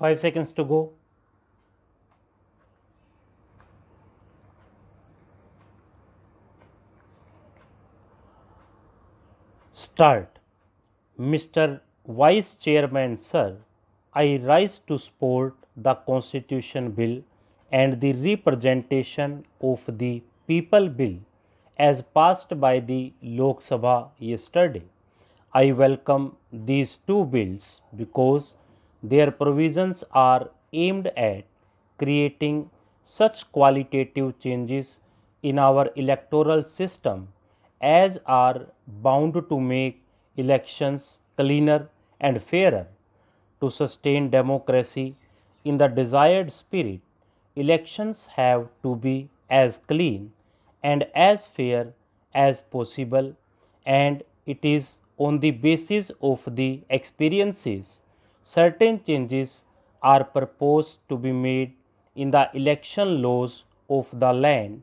5 seconds to go. Start. Mr. Vice Chairman, sir, I rise to support the Constitution Bill and the Representation of the People Bill as passed by the Lok Sabha yesterday. I welcome these two bills because their provisions are aimed at creating such qualitative changes in our electoral system as are bound to make elections cleaner and fairer. To sustain democracy in the desired spirit, elections have to be as clean and as fair as possible, and it is on the basis of the experiences certain changes are proposed to be made in the election laws of the land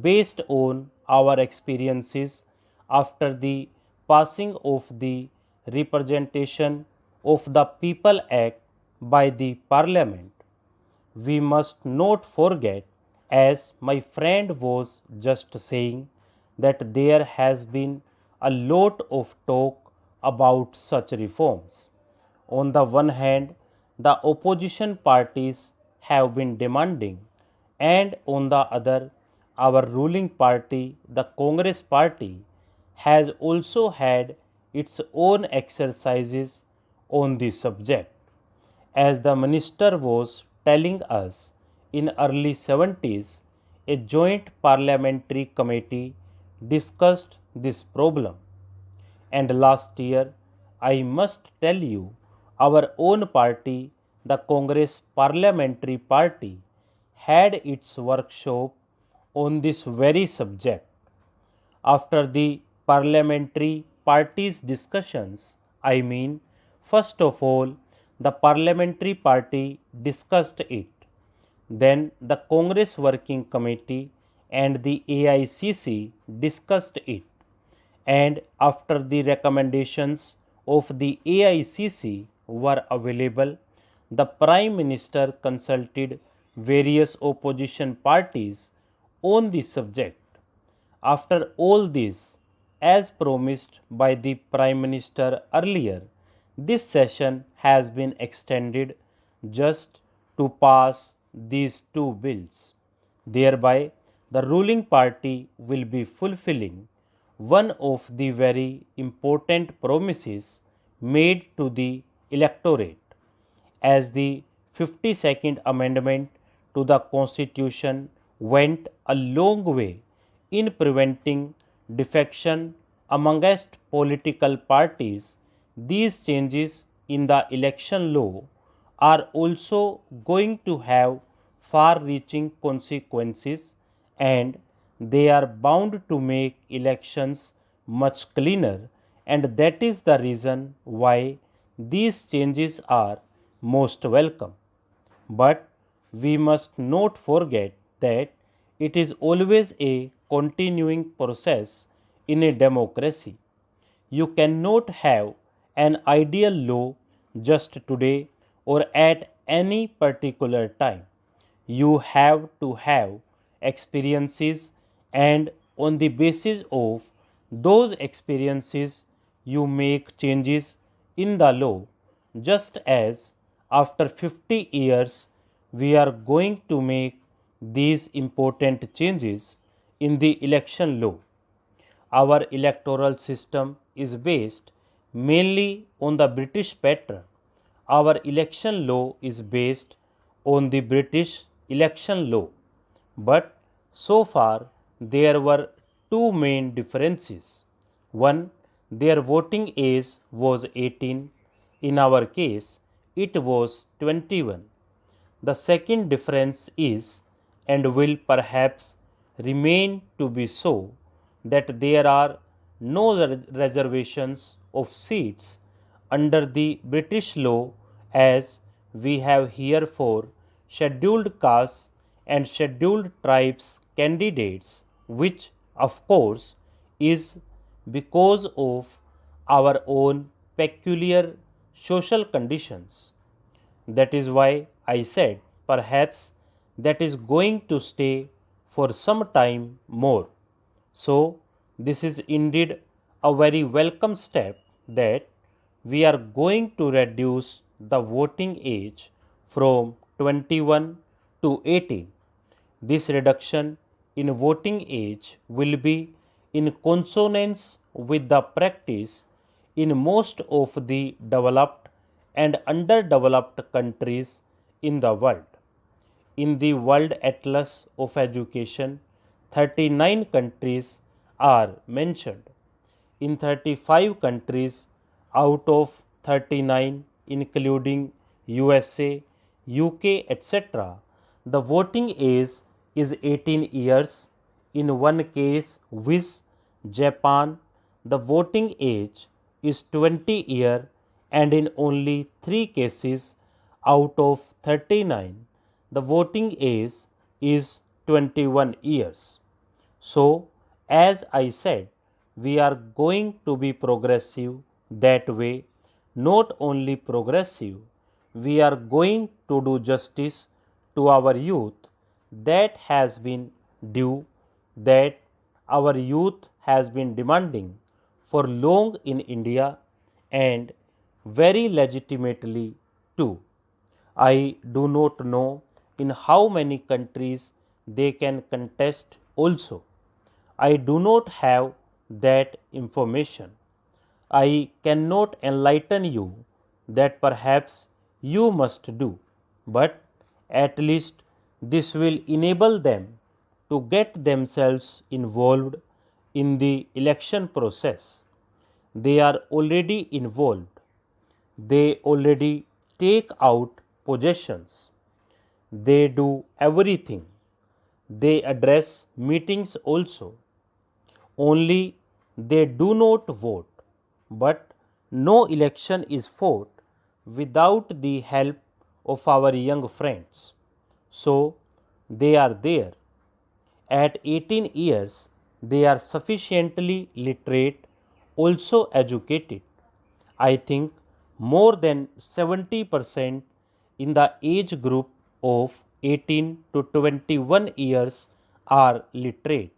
based on our experiences after the passing of the Representation of the People Act by the Parliament. We must not forget, as my friend was just saying, that there has been a lot of talk about such reforms. On the one hand, the opposition parties have been demanding, and on the other, our ruling party, the Congress Party, has also had its own exercises on the subject. As the minister was telling us, in early 70s, a joint parliamentary committee discussed this problem. And last year, I must tell you, our own party, the Congress Parliamentary Party, had its workshop on this very subject. After the parliamentary parties' discussions, first of all, the parliamentary party discussed it. Then the Congress Working Committee and the AICC discussed it. And after the recommendations of the AICC were available, the Prime Minister consulted various opposition parties on the subject. After all this, as promised by the Prime Minister earlier, this session has been extended just to pass these two bills. Thereby, the ruling party will be fulfilling one of the very important promises made to the electorate. As the 52nd Amendment to the Constitution went a long way in preventing defection amongst political parties, these changes in the election law are also going to have far reaching consequences, and they are bound to make elections much cleaner, and that is the reason why these changes are most welcome. But we must not forget that it is always a continuing process in a democracy. You cannot have an ideal law just today or at any particular time. You have to have experiences, and on the basis of those experiences, you make changes in the law, just as after 50 years we are going to make these important changes in the election law. Our electoral system is based mainly on the British pattern. Our election law is based on the British election law. But so far, there were two main differences. One, their voting age was 18. In our case, it was 21. The second difference is, and will perhaps remain to be so, that there are no reservations of seats under the British law, as we have here for scheduled castes and scheduled tribes candidates, which of course is because of our own peculiar social conditions. That is why I said perhaps that is going to stay for some time more. So, this is indeed a very welcome step that we are going to reduce the voting age from 21 to 18. This reduction in voting age will be in consonance with the practice in most of the developed and underdeveloped countries in the world. In the World Atlas of Education, 39 countries are mentioned. In 35 countries out of 39, including USA, UK, etc., the voting age is 18 years. In one case, with Japan, the voting age is 20 years, and in only 3 cases out of 39, the voting age is 21 years. So, as I said, we are going to be progressive that way, not only progressive, we are going to do justice to our youth that has been due, that our youth has been demanding for long in India and very legitimately too. I do not know in how many countries they can contest also. I do not have that information. I cannot enlighten you that perhaps you must do, but at least this will enable them to get themselves involved in the election process. They are already involved. They already take out possessions. They do everything. They address meetings also. Only they do not vote, but no election is fought without the help of our young friends. So they are there. At 18 years, they are sufficiently literate, also educated. I think more than 70% in the age group of 18 to 21 years are literate.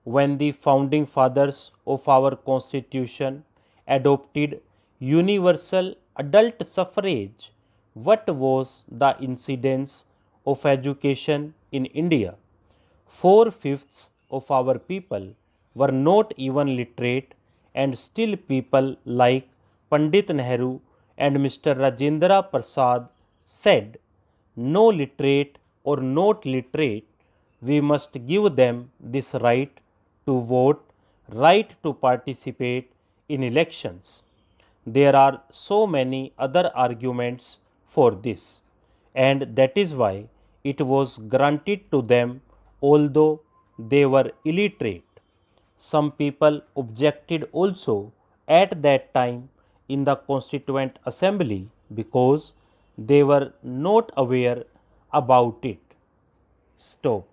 When the founding fathers of our constitution adopted universal adult suffrage, what was the incidence of education in India? 4/5 of our people were not even literate, and still people like Pandit Nehru and Mr. Rajendra Prasad said, no literate or not literate, we must give them this right to vote, right to participate in elections. There are so many other arguments for this, and that is why it was granted to them although they were illiterate. Some people objected also at that time in the Constituent Assembly because they were not aware about it. Stop.